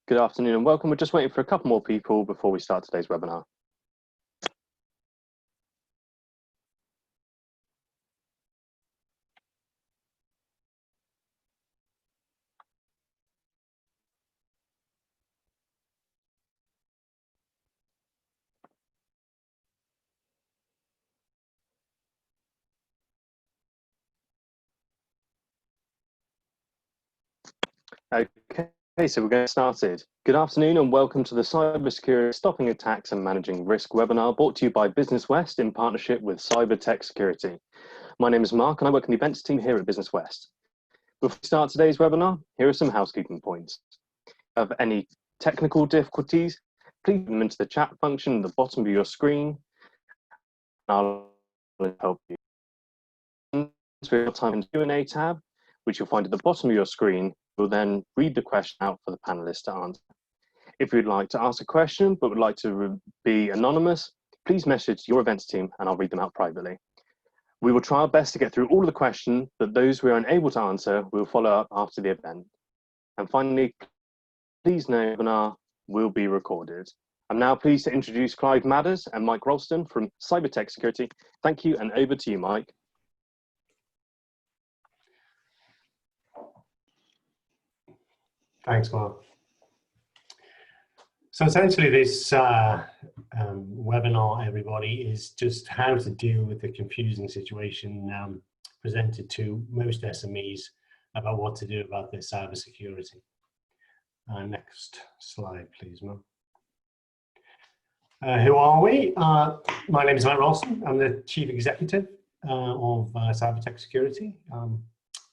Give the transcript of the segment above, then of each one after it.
Good afternoon and welcome. We're just waiting for a couple more people before we start today's webinar. Okay, so we're getting started. Good afternoon and welcome to the Cybersecurity Stopping Attacks and Managing Risk webinar brought to you by Business West in partnership with Cyber Tec Security. My name is Mark and I work in the events team here at Business West. Before we start today's webinar, here are some housekeeping points. If you have any technical difficulties, please put them into the chat function at the bottom of your screen. I'll help you. So we have time in the Q&A tab, which you'll find at the bottom of your screen. We'll then read the question out for the panelists to answer. If you'd like to ask a question but would like to be anonymous, please message your events team and I'll read them out privately. We will try our best to get through all of the questions, but those we are unable to answer, we'll follow up after the event. And finally, please know the webinar will be recorded. I'm now pleased to introduce Clive Madders and Mike Ralston from Cyber Tec Security. Thank you, and over to you, Mike. Thanks, Mark. So essentially this webinar, everybody, is just how to deal with the confusing situation presented to most SMEs about what to do about their cybersecurity. Next slide, please, Mark. Who are we? My name is Mike Ralston. I'm the Chief Executive of Cyber Tec Security.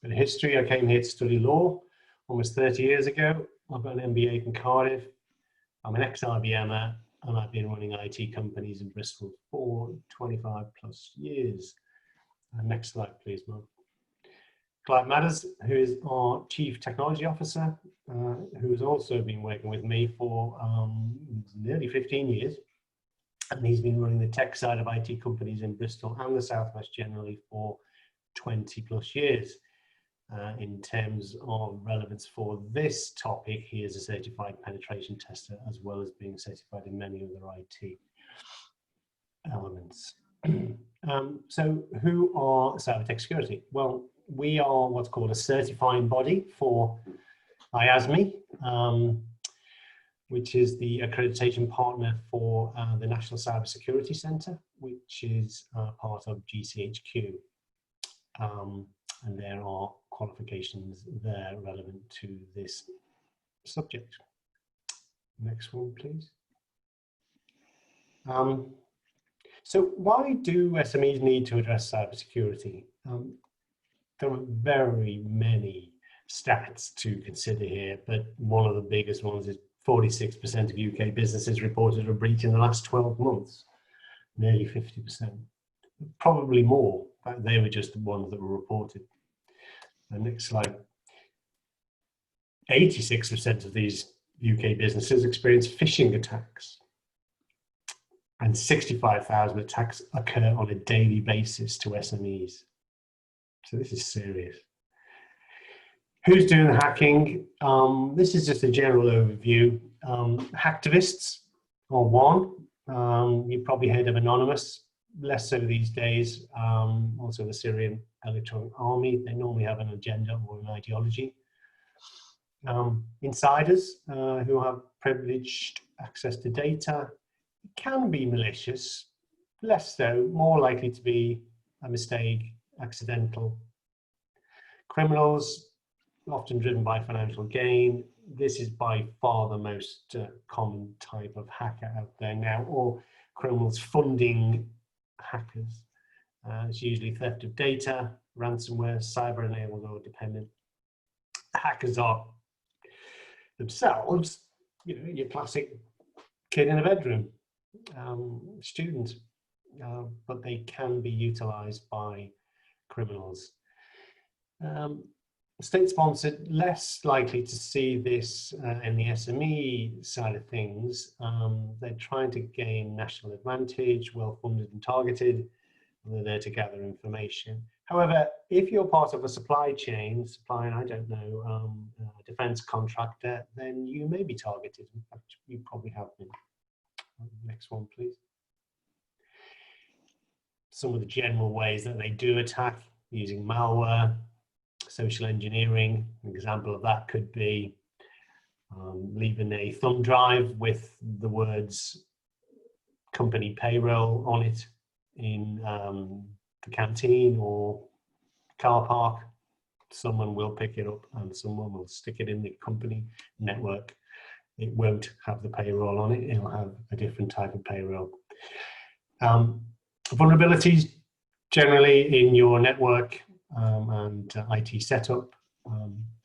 In history, I came here to study law almost 30 years ago. I've got an MBA from Cardiff. I'm an ex-IBMer and I've been running IT companies in Bristol for 25 plus years. Next slide, please, Mark. Clive Madders, who is our Chief Technology Officer, who has also been working with me for nearly 15 years. And he's been running the tech side of IT companies in Bristol and the Southwest generally for 20 plus years. In terms of relevance for this topic, he is a certified penetration tester as well as being certified in many other IT elements. So who are Cyber Tec Security? Well, we are what's called a certifying body for IASME, which is the accreditation partner for the National Cyber Security Centre, which is part of GCHQ. And there are qualifications there relevant to this subject. Next one, please. So why do SMEs need to address cybersecurity? There are very many stats to consider here, but one of the biggest ones is 46% of UK businesses reported a breach in the last 12 months, nearly 50%. Probably more, but they were just the ones that were reported. Next slide. 86% of these UK businesses experience phishing attacks, and 65,000 attacks occur on a daily basis to SMEs. So this is serious. Who's doing the hacking? This is just a general overview. Hacktivists are one. You've probably heard of Anonymous. Less so these days. Also the Syrian Electronic Army, they normally have an agenda or an ideology. Insiders who have privileged access to data, can be malicious, less so, more likely to be a mistake, accidental. Criminals, often driven by financial gain. This is by far the most common type of hacker out there now, or criminals funding hackers. It's usually theft of data, ransomware, cyber enabled or dependent. Hackers are themselves, you know, your classic kid in a bedroom, student, but they can be utilized by criminals. State-sponsored, less likely to see this in the SME side of things. They're trying to gain national advantage, well-funded and targeted. They're there to gather information. However, if you're part of a supply chain, supplying, I don't know, a defense contractor, then you may be targeted. In fact, you probably have been. Next one, please. Some of the general ways that they do attack, using malware, social engineering. An example of that could be leaving a thumb drive with the words company payroll on it in the canteen or car park. Someone will pick it up and someone will stick it in the company network. It won't have the payroll on it, it'll have a different type of payroll. Vulnerabilities generally in your network and IT setup,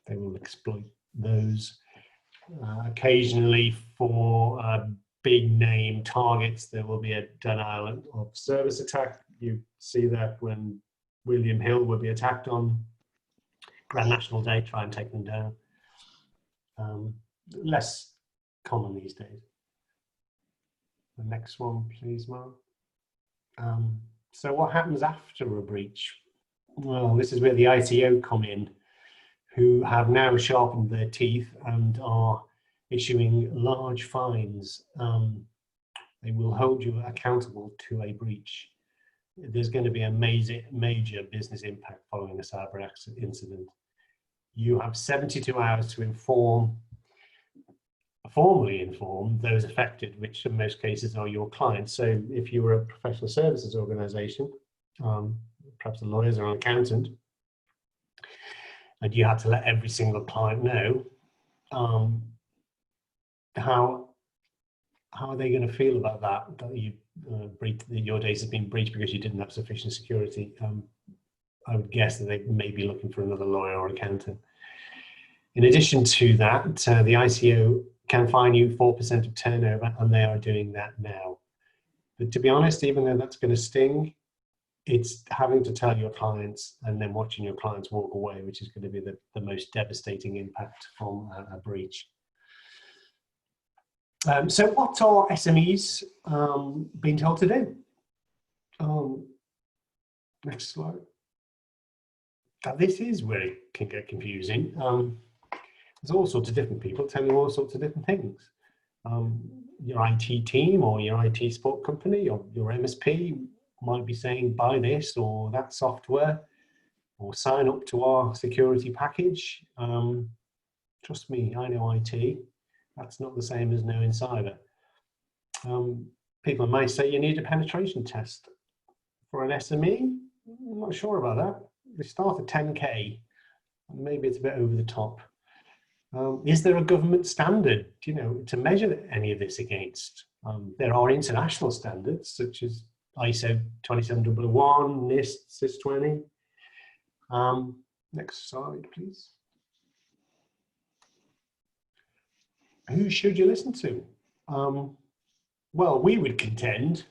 they will exploit those. Occasionally for big name targets, there will be a denial of service attack. You see that when William Hill will be attacked on Grand National Day, try and take them down. Less common these days. The next one, please, Mark. So what happens after a breach? Well, this is where the ICO come in, who have now sharpened their teeth and are issuing large fines. They will hold you accountable to a breach. There's going to be a major business impact following a cyber incident. You have 72 hours to formally inform those affected, which in most cases are your clients. So if you were a professional services organization, perhaps the lawyers or an accountant, and you had to let every single client know, how are they going to feel about that you your data has been breached because you didn't have sufficient security? I would guess that they may be looking for another lawyer or accountant. In addition to that, the ICO can fine you 4% of turnover, and they are doing that now. But to be honest, even though that's going to sting, it's having to tell your clients and then watching your clients walk away, which is going to be the most devastating impact from a breach. So what are SMEs being told to do? Next slide. Now, this is where it can get confusing. There's all sorts of different people telling you all sorts of different things. Your IT team or your IT support company or your MSP might be saying, buy this or that software, or sign up to our security package. Trust me, I know IT. That's not the same as knowing cyber. People might say you need a penetration test. For an SME, I'm not sure about that. They start at 10K, and maybe it's a bit over the top. Is there a government standard, to measure any of this against? There are international standards such as ISO 27001, NIST, SIS-20. Next slide, please. Who should you listen to? Well, we would contend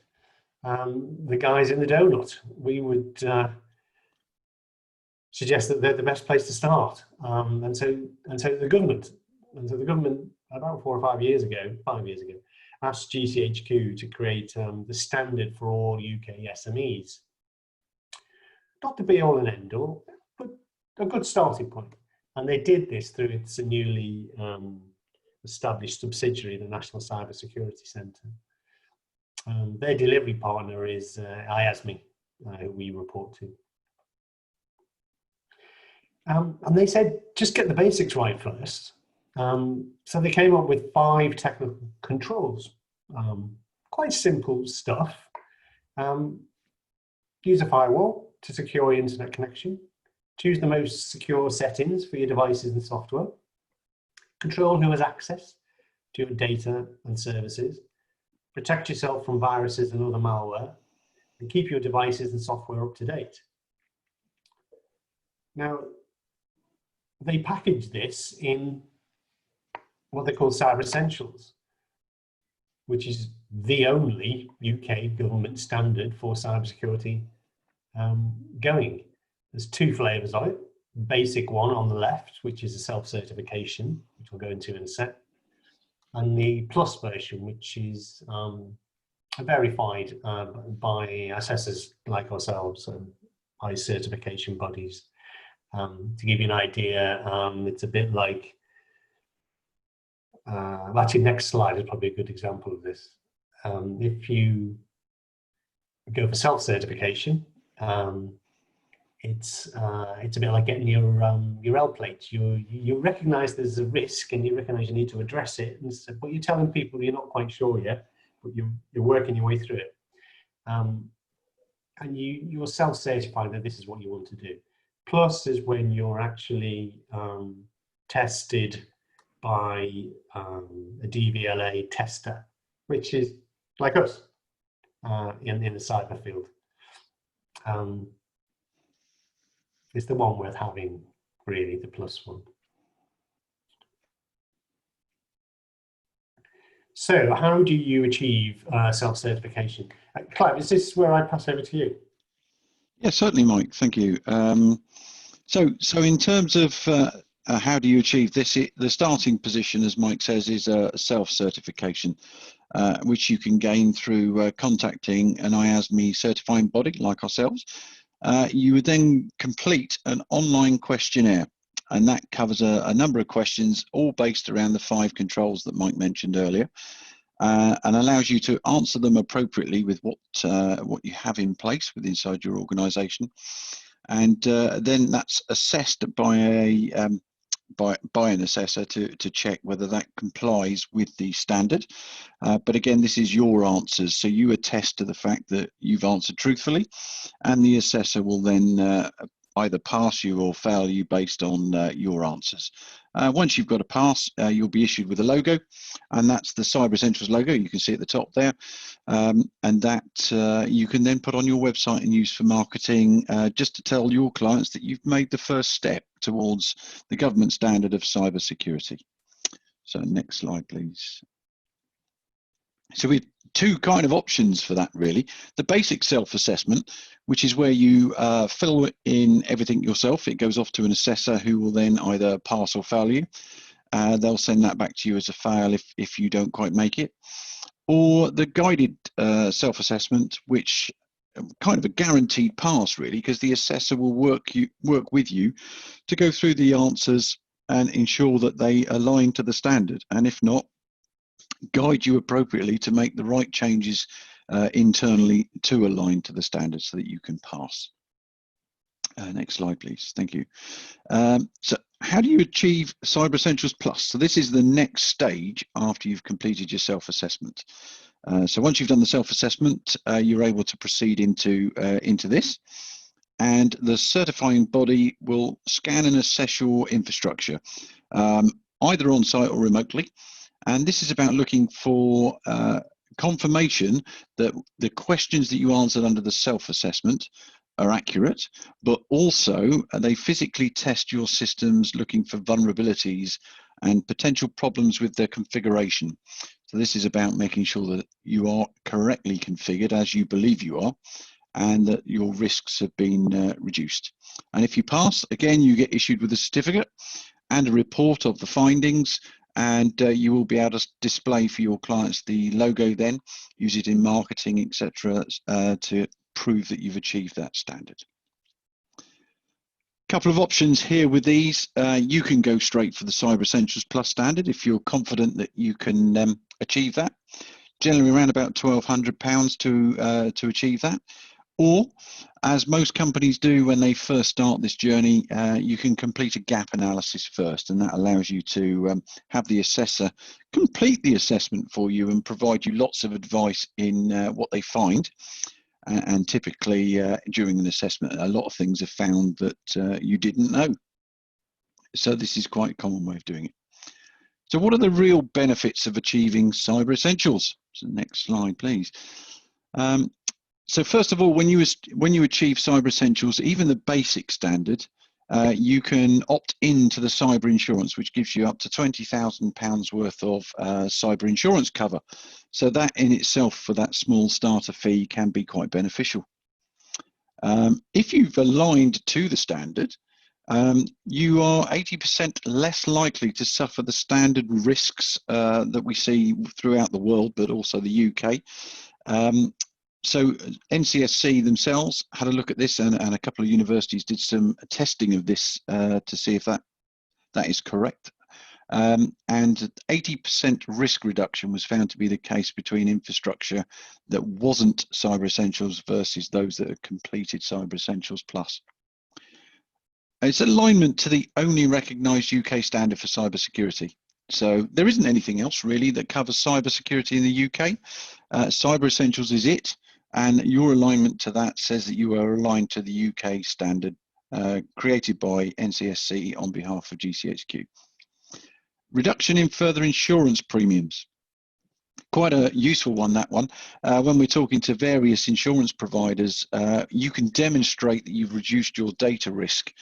the guys in the donut. We would suggest that they're the best place to start, and so the government. And so the government, about 4 or 5 years ago, asked GCHQ to create the standard for all UK SMEs. Not the be all and end all, but a good starting point. And they did this through its newly established subsidiary, the National Cyber Security Centre. Their delivery partner is IASME, who we report to. And they said, just get the basics right first. So they came up with 5 technical controls. Quite simple stuff. Use a firewall to secure your internet connection. Choose the most secure settings for your devices and software. Control who has access to your data and services. Protect yourself from viruses and other malware. And keep your devices and software up to date. Now, they package this in what they call Cyber Essentials, which is the only UK government standard for cybersecurity going. There's 2 flavors of it. Basic one on the left, which is a self-certification, which we'll go into in a sec, and the plus version, which is verified by assessors like ourselves. by certification bodies. To give you an idea, it's a bit like, actually next slide is probably a good example of this. If you go for self-certification, it's a bit like getting your L plates. You recognise there's a risk and you recognise you need to address it, and so, but you're telling people you're not quite sure yet, but you're working your way through it. And you're self-certifying that this is what you want to do. Plus is when you're actually tested by a DVLA tester, which is like us in the cyber field. It's the one worth having, really, the plus one. So how do you achieve self-certification? Clive, is this where I pass over to you? Yeah, certainly, Mike. Thank you. So in terms of how do you achieve this, the starting position, as Mike says, is a self-certification, which you can gain through contacting an IASME certifying body like ourselves. You would then complete an online questionnaire, and that covers a number of questions, all based around the 5 controls that Mike mentioned earlier, and allows you to answer them appropriately with what you have in place with inside your organisation, and then that's assessed by an assessor to check whether that complies with the standard. But again, this is your answers, so you attest to the fact that you've answered truthfully, and the assessor will then either pass you or fail you based on your answers. Once you've got a pass, you'll be issued with a logo, and that's the Cyber Essentials logo. You can see at the top there, and that you can then put on your website and use for marketing, just to tell your clients that you've made the first step towards the government standard of cyber security. So next slide, please. So we have 2 kind of options for that, really. The basic self-assessment, which is where you fill in everything yourself. It goes off to an assessor who will then either pass or fail you. They'll send that back to you as a fail if you don't quite make it. Or the guided self-assessment, which kind of a guaranteed pass, really, because the assessor will work with you to go through the answers and ensure that they align to the standard, and if not, guide you appropriately to make the right changes internally to align to the standard so that you can pass. Next slide, please. Thank you. So how do you achieve Cyber Essentials Plus? So this is the next stage after you've completed your self-assessment. So once you've done the self-assessment, you're able to proceed into this, and the certifying body will scan and assess your infrastructure, either on site or remotely. And this is about looking for confirmation that the questions that you answered under the self-assessment are accurate, but also they physically test your systems looking for vulnerabilities and potential problems with their configuration. So this is about making sure that you are correctly configured as you believe you are, and that your risks have been reduced. And if you pass, again, you get issued with a certificate and a report of the findings, and you will be able to display for your clients the logo, then use it in marketing, etc., to prove that you've achieved that standard. Couple of options here with these. You can go straight for the Cyber Essentials Plus standard if you're confident that you can achieve that. Generally around about £1,200 to achieve that. Or, as most companies do when they first start this journey, you can complete a gap analysis first, and that allows you to have the assessor complete the assessment for you and provide you lots of advice in what they find. And typically during an assessment, a lot of things are found that you didn't know. So this is quite a common way of doing it. So what are the real benefits of achieving Cyber Essentials? So next slide, please. So first of all, when you achieve Cyber Essentials, even the basic standard, you can opt into the cyber insurance, which gives you up to £20,000 worth of cyber insurance cover. So that in itself, for that small starter fee, can be quite beneficial. If you've aligned to the standard, you are 80% less likely to suffer the standard risks that we see throughout the world, but also the UK. So NCSC themselves had a look at this, and a couple of universities did some testing of this to see if that is correct. And 80% risk reduction was found to be the case between infrastructure that wasn't Cyber Essentials versus those that had completed Cyber Essentials Plus. It's alignment to the only recognised UK standard for cybersecurity. So there isn't anything else really that covers cybersecurity in the UK. Cyber Essentials is it, and your alignment to that says that you are aligned to the UK standard created by NCSC on behalf of GCHQ. Reduction in further insurance premiums. Quite a useful one, that one. When we're talking to various insurance providers, you can demonstrate that you've reduced your data risk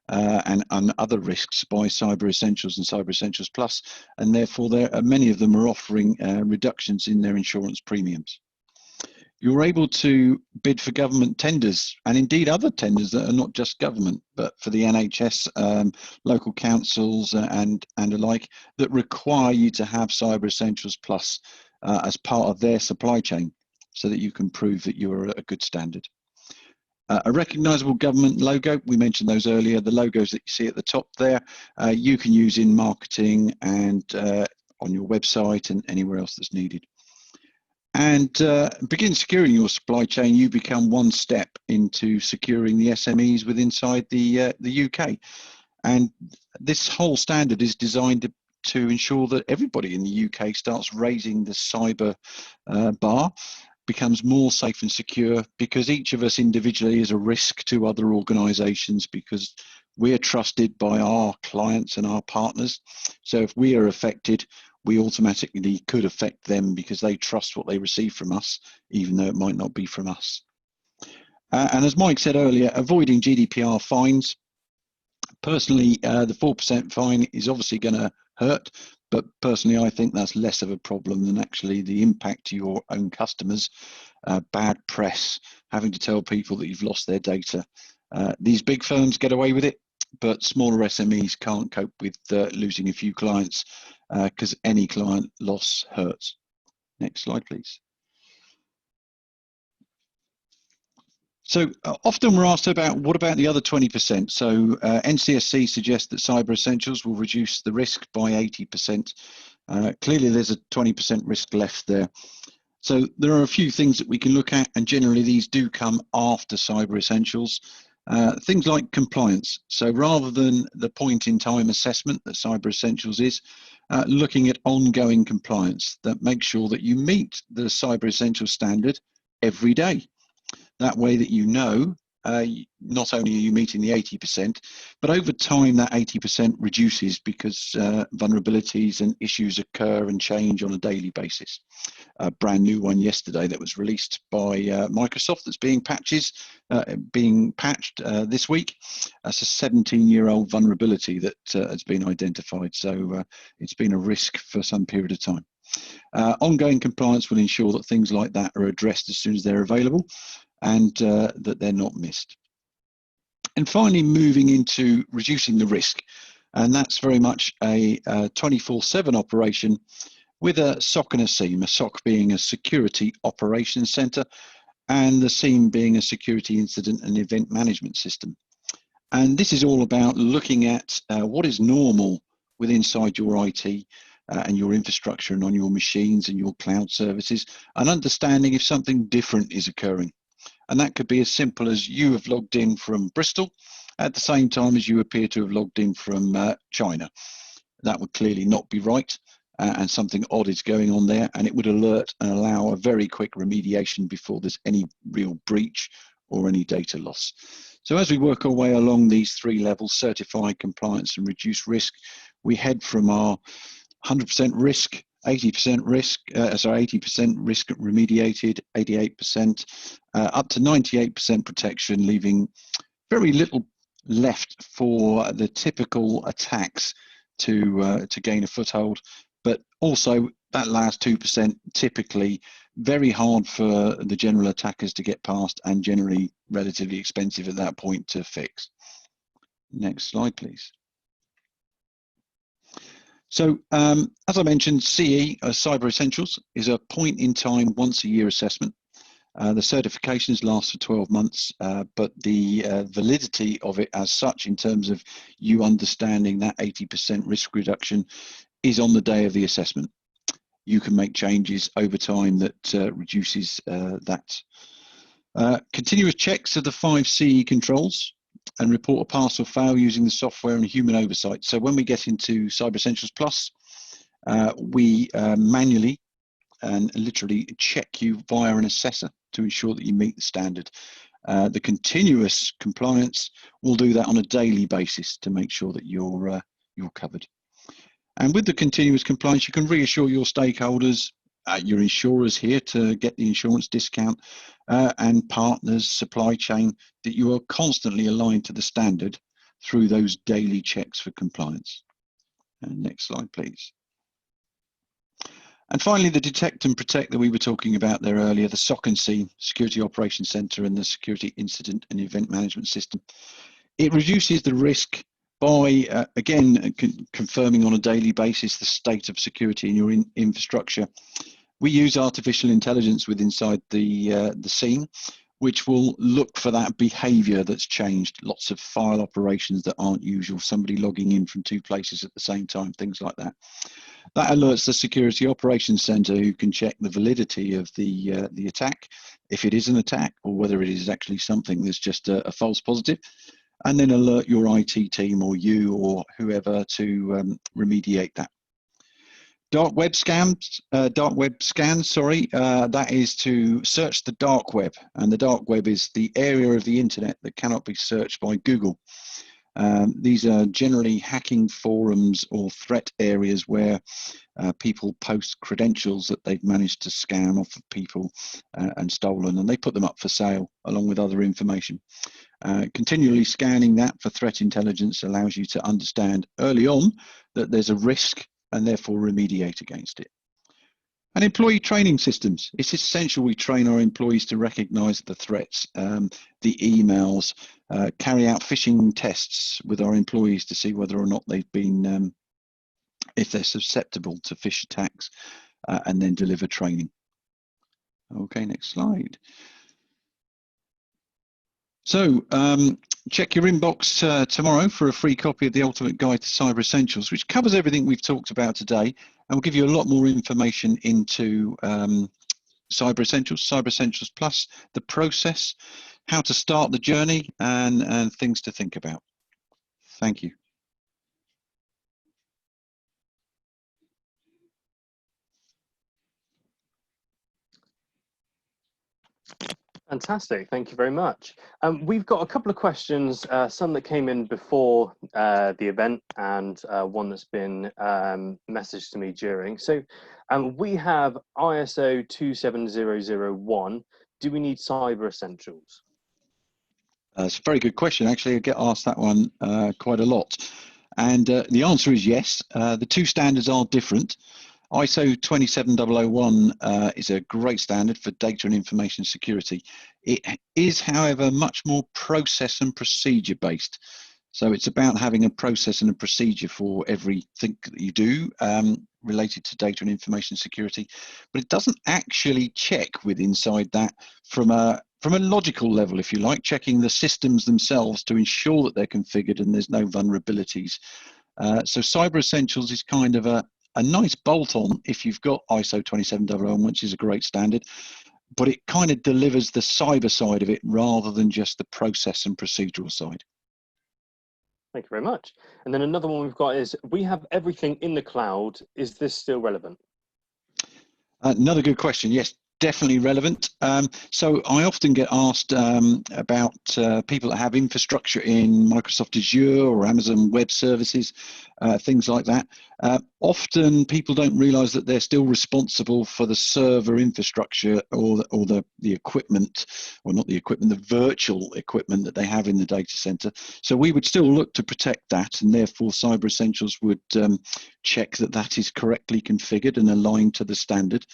and other risks by Cyber Essentials and Cyber Essentials Plus, and therefore many of them are offering reductions in their insurance premiums. You're able to bid for government tenders, and indeed other tenders that are not just government, but for the NHS, local councils and alike, that require you to have Cyber Essentials Plus as part of their supply chain, so that you can prove that you're a good standard. A recognisable government logo, we mentioned those earlier, the logos that you see at the top there, you can use in marketing and on your website and anywhere else that's needed. And begin securing your supply chain, you become one step into securing the SMEs inside the UK. And this whole standard is designed to ensure that everybody in the UK starts raising the cyber bar, becomes more safe and secure, because each of us individually is a risk to other organisations, because we're trusted by our clients and our partners. So if we are affected, we automatically could affect them because they trust what they receive from us, even though it might not be from us. And as Mike said earlier, avoiding GDPR fines. Personally, the 4% fine is obviously going to hurt, but personally I think that's less of a problem than actually the impact to your own customers. Bad press, having to tell people that you've lost their data. These big firms get away with it, but smaller SMEs can't cope with losing a few clients, because any client loss hurts. Next slide, please. So often we're asked about, what about the other 20%? So NCSC suggests that Cyber Essentials will reduce the risk by 80%. Clearly there's a 20% risk left there. So there are a few things that we can look at, and generally these do come after Cyber Essentials. Things like compliance. So rather than the point in time assessment that Cyber Essentials is, looking at ongoing compliance that makes sure that you meet the Cyber Essentials standard every day. That way that you know, not only are you meeting the 80%, but over time that 80% reduces because vulnerabilities and issues occur and change on a daily basis. A brand new one yesterday that was released by Microsoft that's being patched this week. That's a 17-year-old vulnerability that has been identified. So it's been a risk for some period of time. Ongoing compliance will ensure that things like that are addressed as soon as they're available, and that they're not missed. And finally, moving into reducing the risk, and that's very much a 24/7 operation with a SOC and a SIEM, a SOC being a security operations center, and the SIEM being a security incident and event management system. And this is all about looking at what is normal inside your IT and your infrastructure and on your machines and your cloud services, and understanding if something different is occurring. And that could be as simple as you have logged in from Bristol at the same time as you appear to have logged in from China. That would clearly not be right, and something odd is going on there, and it would alert and allow a very quick remediation before there's any real breach or any data loss. So as we work our way along these three levels, certified, compliance and reduce risk, we head from our 100% risk, 80% risk, 80% risk remediated, 88%, up to 98% protection, leaving very little left for the typical attacks to gain a foothold. But also that last 2% typically very hard for the general attackers to get past, and generally relatively expensive at that point to fix. Next slide, please. So as I mentioned, CE, Cyber Essentials, is a point in time, once a year assessment. The certifications last for 12 months, but the validity of it as such, in terms of you understanding that 80% risk reduction, is on the day of the assessment. You can make changes over time that reduces that. Continuous checks of the 5 CE controls and report a pass or fail using the software and human oversight. So when we get into Cyber Essentials Plus, we manually and literally check you via an assessor to ensure that you meet the standard. The continuous compliance will do that on a daily basis to make sure that you're covered. And with the continuous compliance, you can reassure your stakeholders, your insurers here to get the insurance discount, and partners, supply chain, that you are constantly aligned to the standard through those daily checks for compliance. And next slide, please. And finally, the detect and protect that we were talking about there earlier, the SOC and C, Security Operations Center, and the Security Incident and Event Management System. It reduces the risk by, again, confirming on a daily basis the state of security in your infrastructure. We use artificial intelligence within inside the scene, which will look for that behavior that's changed. Lots of file operations that aren't usual, somebody logging in from 2 places at the same time, things like that. That alerts the Security Operations Center, who can check the validity of the attack, if it is an attack, or whether it is actually something that's just a false positive, and then alert your IT team or you or whoever to remediate that. Dark web scans, that is to search the dark web, and the dark web is the area of the internet that cannot be searched by Google. These are generally hacking forums or threat areas where people post credentials that they've managed to scam off of people and stolen, and they put them up for sale along with other information. Continually scanning that for threat intelligence allows you to understand early on that there's a risk and therefore remediate against it. And employee training systems. It's essential we train our employees to recognize the threats, the emails, carry out phishing tests with our employees to see whether or not they've been, if they're susceptible to phish attacks, and then deliver training. Okay, next slide. So check your inbox tomorrow for a free copy of the Ultimate Guide to Cyber Essentials, which covers everything we've talked about today, and will give you a lot more information into Cyber Essentials Plus, the process, how to start the journey, and things to think about. Thank you. Fantastic, thank you very much. We've got a couple of questions, some that came in before the event, and one that's been messaged to me during. So we have ISO 27001. Do we need Cyber Essentials? It's a very good question. Actually, I get asked that one quite a lot. And the answer is yes. The two standards are different. ISO 27001 is a great standard for data and information security. It is, however, much more process and procedure based. So it's about having a process and a procedure for everything that you do related to data and information security, but it doesn't actually check with inside that from a logical level, if you like, checking the systems themselves to ensure that they're configured and there's no vulnerabilities. So Cyber Essentials is kind of a nice bolt-on if you've got ISO 27001, which is a great standard, but it kind of delivers the cyber side of it rather than just the process and procedural side. Thank you very much. And then another one we've got is, we have everything in the cloud. Is this still relevant? Another good question. Yes, definitely relevant. So I often get asked about people that have infrastructure in Microsoft Azure or Amazon Web Services, things like that. Often people don't realize that they're still responsible for the server infrastructure or the equipment, or not the equipment, the virtual equipment that they have in the data center. So we would still look to protect that, and therefore Cyber Essentials would check that that is correctly configured and aligned to the standard.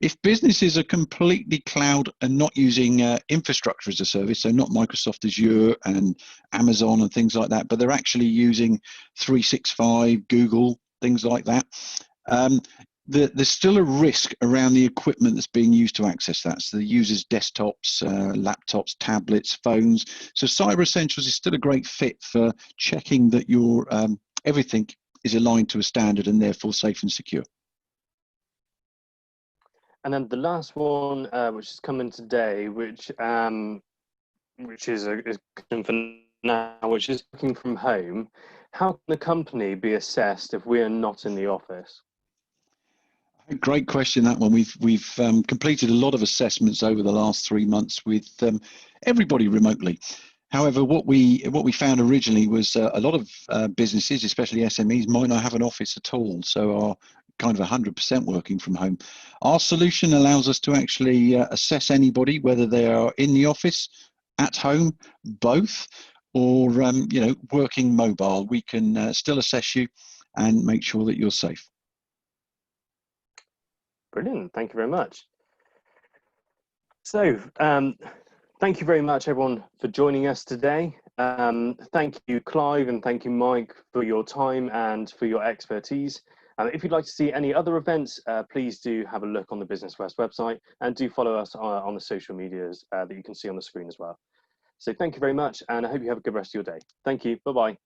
If businesses are completely cloud and not using infrastructure as a service, so not Microsoft Azure and Amazon and things like that, but they're actually using 365, Google, things like that, there's still a risk around the equipment that's being used to access that. So the users' desktops, laptops, tablets, phones. So Cyber Essentials is still a great fit for checking that your everything is aligned to a standard and therefore safe and secure. And then the last one, which is coming today, which is a question for now, which is working from home. How can the company be assessed if we are not in the office? Great question, that one. We've completed a lot of assessments over the last 3 months with everybody remotely. However, what we found originally was a lot of businesses, especially SMEs, might not have an office at all, so are kind of 100% working from home. Our solution allows us to actually assess anybody, whether they are in the office, at home, both, or working mobile. We can still assess you and make sure that you're safe. Brilliant, thank you very much. So, thank you very much, everyone, for joining us today. Thank you, Clive, and thank you, Mike, for your time and for your expertise. If you'd like to see any other events, please do have a look on the Business West website, and do follow us on the social medias that you can see on the screen as well. So thank you very much, and I hope you have a good rest of your day. Thank you, bye-bye.